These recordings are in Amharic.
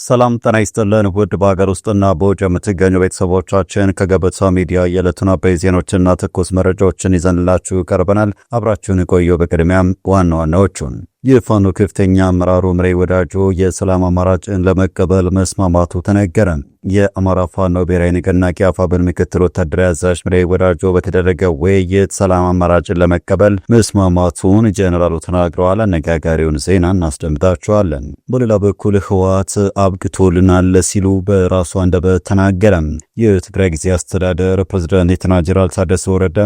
ሰላም ጤና ይስጥልን ውድ በሀገር ውስጥና በውጭ የምትገኙ ቤተሰቦቻችን ከገበታ ሚዲያ የዕለቱን አበይት ዜናዎችና ትኩስ መረጃዎችን ይዘንላችሁ ቀርበናል። አብራችሁን ቆዩ። በቅድሚያም ዋና ዋናዎቹን የፋኖ ከፍተኛ አመራሩ ምሬ ወዳጆ የሰላም አማራጭን ለመቀበል መስማማቱ ተነገረ። የአማራ ፋኖ ብሔራዊ ንቅናቄ አፋብን ምክትል ወታደራዊ አዛዥ ምሬ ወዳጆ በተደረገ ውይይት ሰላም አማራጭን ለመቀበል መስማማቱን ጄኔራሉ ተናግረዋል። አነጋጋሪውን ዜና እናስደምጣችኋለን። በሌላ በኩል ህወሓት አብቅቶልናል ሲሉ በራሱ አንደበት ተናገረ። የትግራይ ጊዜያዊ አስተዳደር ፕሬዝዳንት ሌተና ጄኔራል ታደሰ ወረደ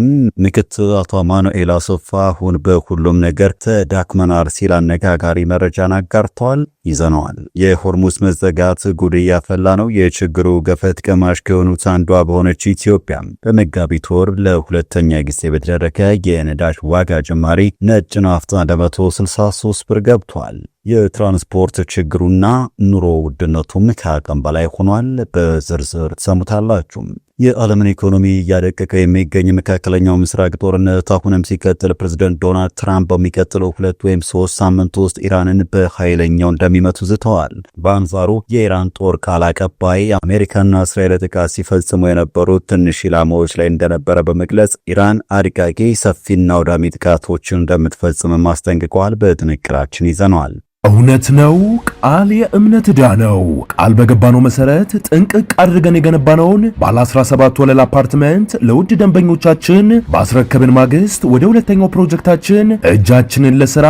ምክትል አቶ አማኑኤል አሰፋ አሁን በሁሉም ነገር ተዳክመናል ሲል አነጋጋሪ መረጃን አጋርተዋል። ይዘነዋል። የሆርሙዝ መዘጋት ጉድ ያፈላ ነው። የችግሩ ገፈት ቀማሽ ከሆኑት አንዷ በሆነች ኢትዮጵያ በመጋቢት ወር ለሁለተኛ ጊዜ በተደረገ የነዳጅ ዋጋ ጭማሪ ነጭ ናፍጣ 163 ብር ገብቷል። የትራንስፖርት ችግሩና ኑሮ ውድነቱም ከአቅም በላይ ሆኗል። በዝርዝር ተሰሙታላችሁ። የዓለምን ኢኮኖሚ እያደቀቀ የሚገኝ መካከለኛው ምስራቅ ጦርነት አሁንም ሲቀጥል ፕሬዝዳንት ዶናልድ ትራምፕ በሚቀጥለው 2 ወይም 3 ሳምንት ውስጥ ኢራንን በኃይለኛው እንደሚመቱ ዝተዋል። በአንጻሩ የኢራን ጦር ቃል አቀባይ አሜሪካና እስራኤል ጥቃት ሲፈጽሙ የነበሩት ትንሽ ኢላማዎች ላይ እንደነበረ በመግለጽ ኢራን አድቃቂ ሰፊና አውዳሚ ጥቃቶችን እንደምትፈጽም አስጠንቅቀዋል። በጥንቅራችን ይዘነዋል። እውነት ነው። ቃል የእምነት ዕዳ ነው። ቃል በገባነው መሰረት ጥንቅቅ አድርገን የገነባነውን ባለ 17 ወለል አፓርትመንት ለውድ ደንበኞቻችን ባስረከብን ማግስት ወደ ሁለተኛው ፕሮጀክታችን እጃችንን ለሥራ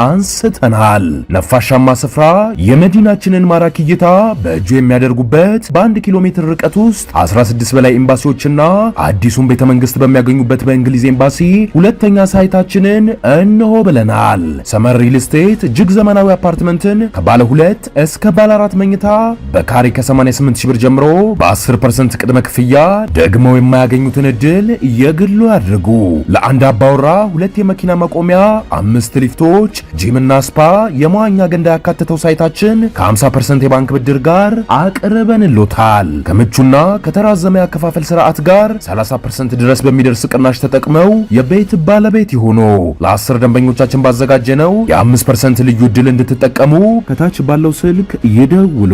አንስተናል። ነፋሻማ ስፍራ፣ የመዲናችንን ማራኪ እይታ በእጁ የሚያደርጉበት በ1 ኪሎ ሜትር ርቀት ውስጥ 16 በላይ ኤምባሲዎችና አዲሱን ቤተ መንግስት በሚያገኙበት በእንግሊዝ ኤምባሲ ሁለተኛ ሳይታችንን እንሆ ብለናል። ሰመር ሪል ስቴት እጅግ ዘመናዊ አፓርትመንትን ከባለ 2 እስከ ባለ 4 መኝታ በካሬ ከ88 ሺህ ብር ጀምሮ በ10% ቅድመ ክፍያ ደግሞ የማያገኙትን እድል የግሉ ያድርጉ። ለአንድ አባወራ 2 የመኪና መቆሚያ፣ 5 ሊፍቶች፣ ጂምና ስፓ፣ የመዋኛ ገንዳ ያካተተው ሳይታችን ከ50% የባንክ ብድር ጋር አቅርበንሎታል። ከምቹና ከተራዘመ ያከፋፈል ስርዓት ጋር 30% ድረስ በሚደርስ ቅናሽ ተጠቅመው የቤት ባለቤት ይሁኑ። ለ10 ደንበኞቻችን ባዘጋጀነው የ5% ልዩ እድል እንድትጠቀሙ ከታች ባለው ስልክ ይደውሉ።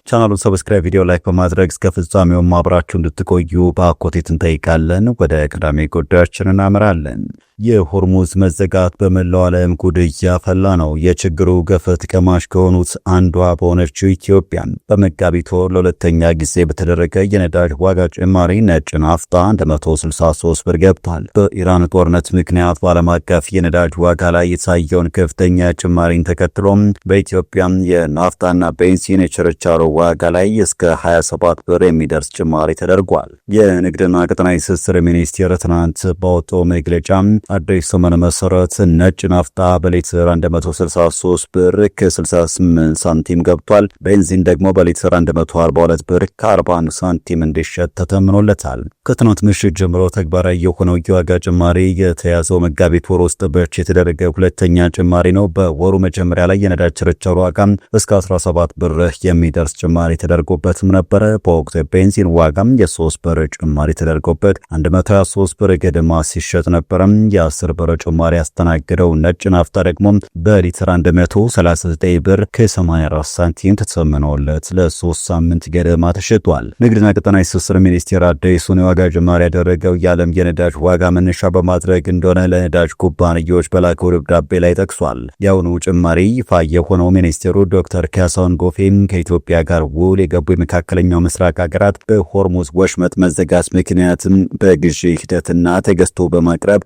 ቻናሉን ሰብስክራይብ፣ ቪዲዮ ላይክ በማድረግ እስከ ፍጻሜው አብራችሁ እንድትቆዩ በአክብሮት እንጠይቃለን። ወደ ቀዳሚ ጉዳያችን እናመራለን። የሆርሙዝ መዘጋት በመላው ዓለም ጉድ ያፈላ ነው። የችግሩ ገፈት ቀማሽ ከሆኑት አንዷ በሆነችው ኢትዮጵያ በመጋቢት ወር ለሁለተኛ ጊዜ በተደረገ የነዳጅ ዋጋ ጭማሪ ነጭ ናፍጣ 163 ብር ገብቷል። በኢራን ጦርነት ምክንያት በዓለም አቀፍ የነዳጅ ዋጋ ላይ የታየውን ከፍተኛ ጭማሪን ተከትሎም በኢትዮጵያ የናፍጣና ቤንዚን የችርቻሮ ዋጋ ላይ እስከ 27 ብር የሚደርስ ጭማሪ ተደርጓል። የንግድና ቀጠናዊ ትስስር ሚኒስቴር ትናንት ባወጣው መግለጫ አዲስ ሰመን መሰረት ነጭ ናፍጣ በሊትር 163 ብር ከ68 ሳንቲም ገብቷል። ቤንዚን ደግሞ በሊትር 142 ብር ከ41 ሳንቲም እንዲሸጥ ተተምኖለታል። ከትናንት ምሽት ጀምሮ ተግባራዊ የሆነው የዋጋ ጭማሪ የተያዘው መጋቢት ወር ውስጥ ብቻ የተደረገ ሁለተኛ ጭማሪ ነው። በወሩ መጀመሪያ ላይ የነዳጅ ችርቻሮ ዋጋ እስከ 17 ብር የሚደርስ ጭማሪ ተደርጎበትም ነበረ። በወቅቱ ቤንዚን ዋጋም የ3 ብር ጭማሪ ተደርጎበት 123 ብር ገደማ ሲሸጥ ነበረ። የ10 ብር ጭማሪ ያስተናገደው ነጭ ናፍጣ ደግሞ በሊትር 139 ብር ከ84 ሳንቲም ተተመነለት ለ3 ሳምንት ገደማ ተሸጧል። ንግድና ቀጠናዊ ትስስር ሚኒስቴር አዲሱን የዋጋ ጭማሪ ያደረገው የዓለም የነዳጅ ዋጋ መነሻ በማድረግ እንደሆነ ለነዳጅ ኩባንያዎች በላከው ደብዳቤ ላይ ጠቅሷል። የአሁኑ ጭማሪ ይፋ የሆነው ሚኒስቴሩ ዶክተር ካሳሁን ጎፌም ከኢትዮጵያ ጋር ውል የገቡ የመካከለኛው ምስራቅ ሀገራት በሆርሙዝ ወሽመጥ መዘጋት ምክንያትም በግዢ ሂደትና ተገዝቶ በማቅረብ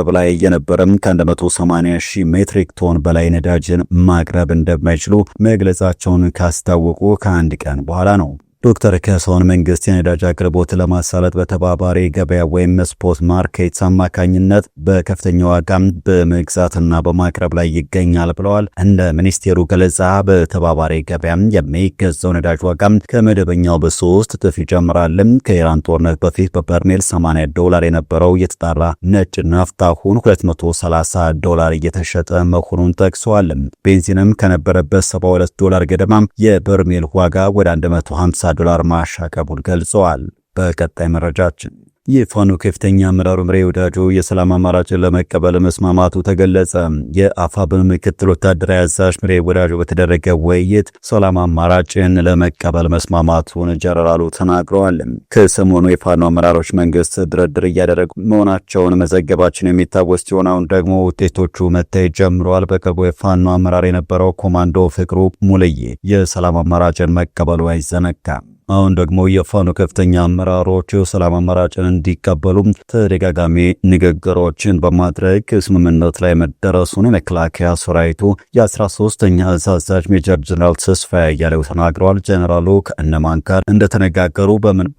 ላይ የነበረም ከ180 ሺህ ሜትሪክ ቶን በላይ ነዳጅን ማቅረብ እንደማይችሉ መግለጻቸውን ካስታወቁ ከአንድ ቀን በኋላ ነው። ዶክተር ካሳሁን መንግስት የነዳጅ አቅርቦት ለማሳለጥ በተባባሪ ገበያ ወይም ስፖት ማርኬት አማካኝነት በከፍተኛ ዋጋ በመግዛትና በማቅረብ ላይ ይገኛል ብለዋል። እንደ ሚኒስቴሩ ገለጻ በተባባሪ ገበያ የሚገዛው ነዳጅ ዋጋ ከመደበኛው በ3 እጥፍ ይጨምራል። ከኢራን ጦርነት በፊት በበርሜል $80 የነበረው የተጣራ ነጭ ናፍጣ አሁን $230 እየተሸጠ መሆኑን ጠቅሰዋል። ቤንዚንም ከነበረበት $72 ገደማ የበርሜል ዋጋ ወደ $150 ማሻቀቡን ገልጸዋል። በቀጣይ መረጃችን የፋኖ ከፍተኛ አመራሩ ምሬ ወዳጆ የሰላም አማራጭን ለመቀበል መስማማቱ ተገለጸ። የአፋብን ምክትል ወታደራዊ አዛዥ ምሬ ወዳጆ በተደረገ ውይይት ሰላም አማራጭን ለመቀበል መስማማቱን ጀነራሉ ተናግረዋል። ከሰሞኑ የፋኖ አመራሮች መንግስት ድርድር እያደረጉ መሆናቸውን መዘገባችን የሚታወስ ሲሆን አሁን ደግሞ ውጤቶቹ መታየት ጀምረዋል። በቅርቡ የፋኖ አመራር የነበረው ኮማንዶ ፍቅሩ ሙልዬ የሰላም አማራጭን መቀበሉ አይዘነጋም። አሁን ደግሞ የፋኖ ከፍተኛ አመራሮች ሰላም አማራጭን እንዲቀበሉ ተደጋጋሚ ንግግሮችን በማድረግ ስምምነት ላይ መደረሱን የመከላከያ ሰራዊቱ የ13ኛ እዝ አዛዥ ሜጀር ጀነራል ተስፋዬ አያሌው ተናግረዋል። ጀነራሉ ከእነማን ጋር እንደተነጋገሩ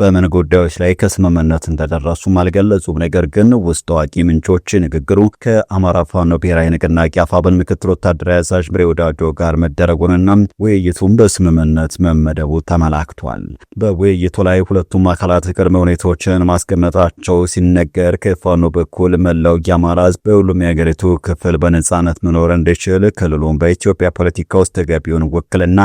በምን ጉዳዮች ላይ ከስምምነት እንደደረሱም አልገለጹም። ነገር ግን ውስጥ አዋቂ ምንጮች ንግግሩ ከአማራ ፋኖ ብሔራዊ ንቅናቄ አፋብን ምክትል ወታደራዊ አዛዥ ምሬ ወዳጆ ጋር መደረጉንና ውይይቱም በስምምነት መመደቡ ተመላክቷል። በውይይቱ ላይ ሁለቱም አካላት ቅድመ ሁኔታዎችን ማስቀመጣቸው ሲነገር ከፋኖ በኩል መላው የአማራ ሕዝብ በሁሉም የሀገሪቱ ክፍል በነጻነት መኖር እንዲችል ክልሉን በኢትዮጵያ ፖለቲካ ውስጥ ተገቢውን ውክልና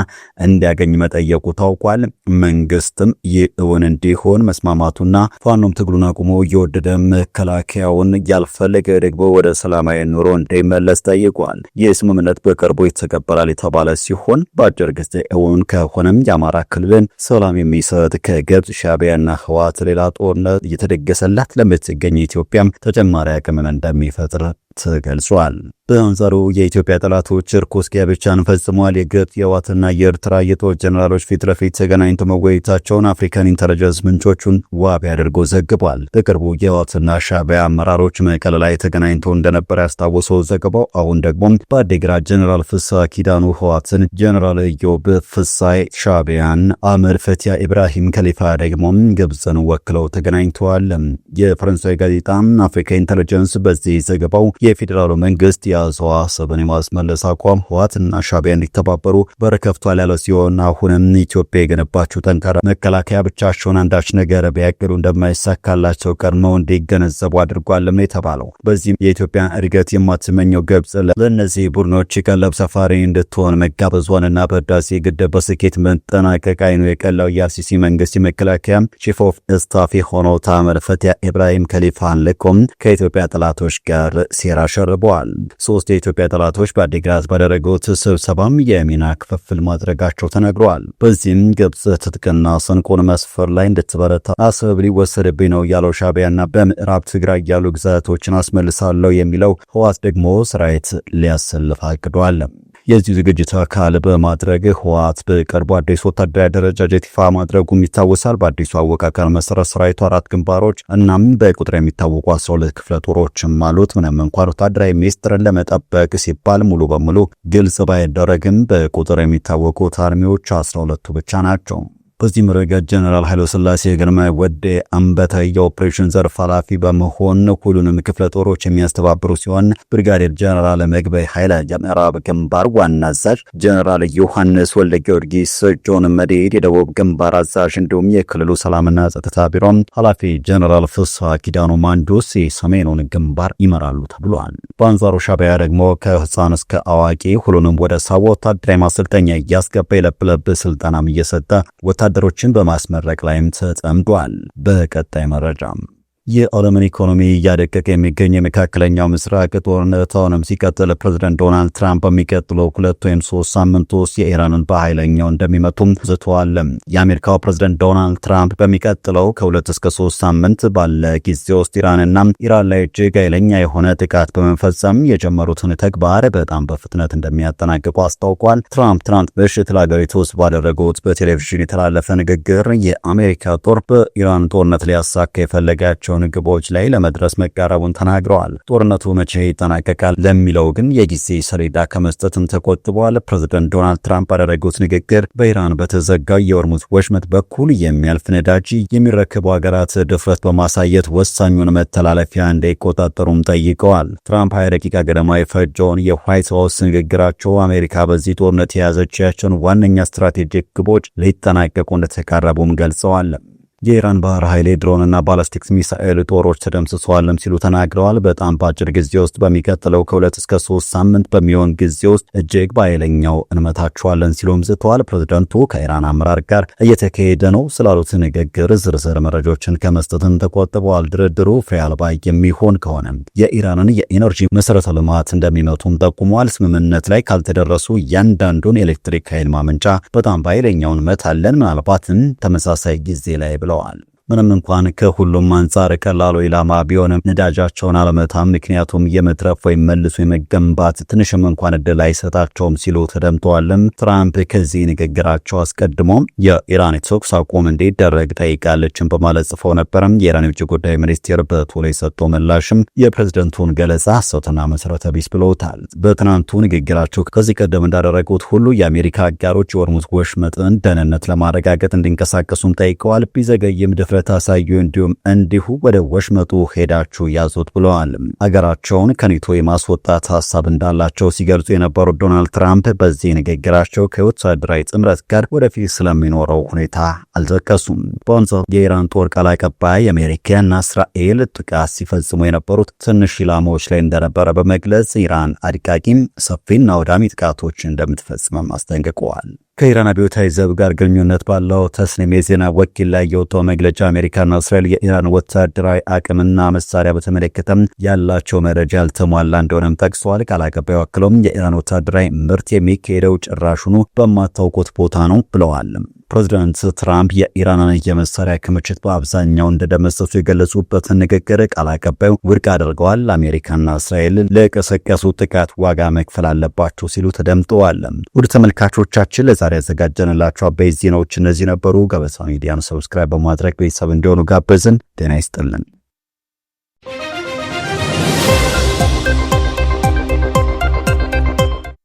እንዲያገኝ መጠየቁ ታውቋል። መንግስትም ይህ እውን እንዲሆን መስማማቱና ፋኖም ትግሉን አቁሞ እየወደደ መከላከያውን ያልፈለገ ደግሞ ወደ ሰላማዊ ኑሮ እንዲመለስ ጠይቋል። ይህ ስምምነት በቅርቡ ይተገበራል የተባለ ሲሆን በአጭር ጊዜ እውን ከሆነም የአማራ ክልልን ሰላም የሚሰጥ ከግብጽ ሻዕቢያና ህወሓት ሌላ ጦርነት እየተደገሰላት ለምትገኝ ኢትዮጵያም ተጨማሪ አቅምን እንደሚፈጥር ተገልጿል። በአንጻሩ የኢትዮጵያ ጠላቶች ርኩስ ጋብቻን ፈጽመዋል። የግብጽ የህወሓትና የኤርትራ የጦር ጀነራሎች ፊት ለፊት ተገናኝተው መወያየታቸውን አፍሪካን ኢንተለጀንስ ምንጮቹን ዋቢ አድርጎ ዘግቧል። በቅርቡ የህወሓትና ሻዕቢያ አመራሮች መቀለ ላይ ተገናኝተው እንደነበር ያስታወሰው ዘገባው አሁን ደግሞ በአዲግራት ጀነራል ፍስሐ ኪዳኑ ህወሓትን፣ ጀነራል ኢዮብ ፍሳይ ሻዕቢያን፣ አህመድ ፈቲያ ኢብራሂም ከሊፋ ደግሞ ግብጽን ወክለው ተገናኝተዋል። የፈረንሳይ ጋዜጣ አፍሪካ ኢንተለጀንስ በዚህ ዘገባው የፌዴራሉ መንግስት የአዘዋ አሰብን የማስመለስ አቋም ህወሓትና ሻዕቢያ እንዲተባበሩ በር ከፍቷል ያለ ሲሆን አሁንም ኢትዮጵያ የገነባችው ጠንካራ መከላከያ ብቻቸውን አንዳች ነገር ቢያቅዱ እንደማይሳካላቸው ቀድመው እንዲገነዘቡ አድርጓልም የተባለው። በዚህም የኢትዮጵያ እድገት የማትመኘው ግብጽ ለእነዚህ ቡድኖች ቀለብ ሰፋሪ እንድትሆን መጋበዟንና በህዳሴ ግድብ በስኬት መጠናቀቅ አይኑ የቀላው የአርሲሲ መንግስት የመከላከያ ቺፍ ኦፍ ስታፍ የሆነው አህመድ ፈቲያ ኢብራሂም ከሊፋን ልኮም ከኢትዮጵያ ጠላቶች ጋር ሴራ ሸርበዋል። ሶስት የኢትዮጵያ ጠላቶች በአዲግራት ባደረጉት ስብሰባም የሚና ክፍፍል ማድረጋቸው ተነግሯል። በዚህም ግብጽ ትጥቅና ስንቁን መስፈር ላይ እንድትበረታ አሰብ ሊወሰድብኝ ነው ያለው ሻዕቢያና በምዕራብ ትግራይ ያሉ ግዛቶችን አስመልሳለሁ የሚለው ህወሓት ደግሞ ሰራዊት ሊያሰልፍ አቅዷል። የዚህ ዝግጅት አካል በማድረግ ህወሓት በቅርቡ አዲስ ወታደራዊ አደረጃጀት ይፋ ማድረጉም ይታወሳል። በአዲሱ አወቃቀር መሰረት ሰራዊቱ 4 ግንባሮች እናም በቁጥር የሚታወቁ 12 ክፍለ ጦሮችም አሉት። ምንም እንኳን ወታደራዊ ሚስጥርን ለመጠበቅ ሲባል ሙሉ በሙሉ ግልጽ ባይደረግም በቁጥር የሚታወቁት አርሚዎች 12ቱ ብቻ ናቸው። በዚህ ረገድ ጀነራል ኃይለ ሥላሴ ግርማ ወደ አንበታ የኦፕሬሽን ዘርፍ ኃላፊ በመሆን ሁሉንም ክፍለ ጦሮች የሚያስተባብሩ ሲሆን ብርጋዴር ጀነራል መግበይ ኃይለ የምዕራብ ግንባር ዋና አዛዥ፣ ጀነራል ዮሐንስ ወልደ ጊዮርጊስ ጆን መዴድ የደቡብ ግንባር አዛዥ እንዲሁም የክልሉ ሰላምና ጸጥታ ቢሮ ኃላፊ ጀነራል ፍስሐ ኪዳኑ ማንዶስ የሰሜኑን ግንባር ይመራሉ ተብሏል። በአንጻሩ ሻዕቢያ ደግሞ ከህፃን እስከ አዋቂ ሁሉንም ወደ ሳዋ ወታደራዊ ማሰልጠኛ እያስገባ የለብለብ ስልጠናም እየሰጠ ወታደሮችን በማስመረቅ ላይም ተጠምዷል። በቀጣይ መረጃም የዓለምን ኢኮኖሚ እያደቀቀ የሚገኝ የመካከለኛው ምስራቅ ጦርነት አሁንም ሲቀጥል ፕሬዝዳንት ዶናልድ ትራምፕ በሚቀጥለው 2 ወይም 3 ሳምንት ውስጥ የኢራንን በኃይለኛው እንደሚመቱም ዝተዋል። የአሜሪካው ፕሬዝዳንት ዶናልድ ትራምፕ በሚቀጥለው ከ2 እስከ 3 ሳምንት ባለ ጊዜ ውስጥ ኢራን ላይ እጅግ ኃይለኛ የሆነ ጥቃት በመፈጸም የጀመሩትን ተግባር በጣም በፍጥነት እንደሚያጠናቅቁ አስታውቋል። ትራምፕ ትናንት ምሽት ለሀገሪቱ ውስጥ ባደረጉት በቴሌቪዥን የተላለፈ ንግግር የአሜሪካ ጦር በኢራን ጦርነት ሊያሳካ የፈለጋቸው ግቦች ላይ ለመድረስ መቃረቡን ተናግረዋል። ጦርነቱ መቼ ይጠናቀቃል ለሚለው ግን የጊዜ ሰሌዳ ከመስጠትም ተቆጥበዋል። ፕሬዝዳንት ዶናልድ ትራምፕ ባደረጉት ንግግር በኢራን በተዘጋው የሆርሙዝ ወሽመጥ በኩል የሚያልፍ ነዳጅ የሚረክቡ ሀገራት ድፍረት በማሳየት ወሳኙን መተላለፊያ እንዳይቆጣጠሩም ጠይቀዋል። ትራምፕ 20 ደቂቃ ገደማ የፈጀውን የዋይት ሃውስ ንግግራቸው አሜሪካ በዚህ ጦርነት የያዘቻቸውን ዋነኛ ስትራቴጂክ ግቦች ሊጠናቀቁ እንደተቃረቡም ገልጸዋል። የኢራን ባህር ኃይል ድሮንና ባላስቲክስ ሚሳኤል ጦሮች ተደምስሰዋልም ሲሉ ተናግረዋል። በጣም በአጭር ጊዜ ውስጥ በሚቀጥለው ከ2 እስከ 3 ሳምንት በሚሆን ጊዜ ውስጥ እጅግ በኃይለኛው እንመታቸዋለን ሲሉም ዝተዋል። ፕሬዝዳንቱ ከኢራን አመራር ጋር እየተካሄደ ነው ስላሉት ንግግር ዝርዝር መረጃዎችን ከመስጠትም ተቆጥበዋል። ድርድሩ ፍሬ አልባ የሚሆን ከሆነ የኢራንን የኢነርጂ መሰረተ ልማት እንደሚመቱም ጠቁመዋል። ስምምነት ላይ ካልተደረሱ እያንዳንዱን ኤሌክትሪክ ኃይል ማመንጫ በጣም በኃይለኛው እንመታለን፣ ምናልባትም ተመሳሳይ ጊዜ ላይ ብለዋል። ምንም እንኳን ከሁሉም አንጻር ቀላሉ ኢላማ ቢሆንም ነዳጃቸውን አለመታም፣ ምክንያቱም የመትረፍ ወይም መልሶ የመገንባት ትንሽም እንኳን እድል አይሰጣቸውም ሲሉ ተደምጠዋልም። ትራምፕ ከዚህ ንግግራቸው አስቀድሞ የኢራን የተኩስ አቁም እንዲደረግ ጠይቃለችን በማለት ጽፈው ነበርም። የኢራን የውጭ ጉዳይ ሚኒስቴር በቶሎ የሰጠው ምላሽም የፕሬዝደንቱን ገለጻ ሐሰትና መሰረተ ቢስ ብለውታል። በትናንቱ ንግግራቸው ከዚህ ቀደም እንዳደረጉት ሁሉ የአሜሪካ አጋሮች የሆርሙዝ ወሽመጥን ደህንነት ለማረጋገጥ እንዲንቀሳቀሱም ጠይቀዋል። ቢዘገይም ታሳዩ እንዲሁ ወደ ወሽመጡ ሄዳችሁ ያዙት ብለዋል። አገራቸውን ከኔቶ የማስወጣት ሐሳብ እንዳላቸው ሲገልጹ የነበሩት ዶናልድ ትራምፕ በዚህ ንግግራቸው ከወታደራዊ ጥምረት ጋር ወደፊት ስለሚኖረው ሁኔታ አልጠቀሱም። በአሁኑ ሰዓት የኢራን ጦር ቃል አቀባይ አሜሪካና እስራኤል ጥቃት ሲፈጽሙ የነበሩት ትንሽ ኢላማዎች ላይ እንደነበረ በመግለጽ ኢራን አድቃቂም ሰፊና አውዳሚ ጥቃቶች እንደምትፈጽም አስጠንቅቀዋል። ከኢራን አብዮታዊ ዘብ ጋር ግንኙነት ባለው ተስኒም የዜና ወኪል ላይ የወጣው መግለጫ አሜሪካና እስራኤል የኢራን ወታደራዊ አቅምና መሳሪያ በተመለከተ ያላቸው መረጃ ያልተሟላ እንደሆነም ጠቅሰዋል። ቃል አቀባዩ አክለውም የኢራን ወታደራዊ ምርት የሚካሄደው ጭራሹኑ በማታውቁት ቦታ ነው ብለዋል። ፕሬዝዳንት ትራምፕ የኢራንን የመሳሪያ ክምችት በአብዛኛው እንደደመሰሱ የገለጹበትን ንግግር ቃል አቀባዩ ውድቅ አድርገዋል። አሜሪካና እስራኤል ለቀሰቀሱ ጥቃት ዋጋ መክፈል አለባቸው ሲሉ ተደምጠዋል። ውድ ተመልካቾቻችን ለዛሬ ያዘጋጀንላችሁ አበይት ዜናዎች እነዚህ ነበሩ። ገበታ ሚዲያን ሰብስክራይብ በማድረግ ቤተሰብ እንዲሆኑ ጋበዝን። ጤና ይስጥልን።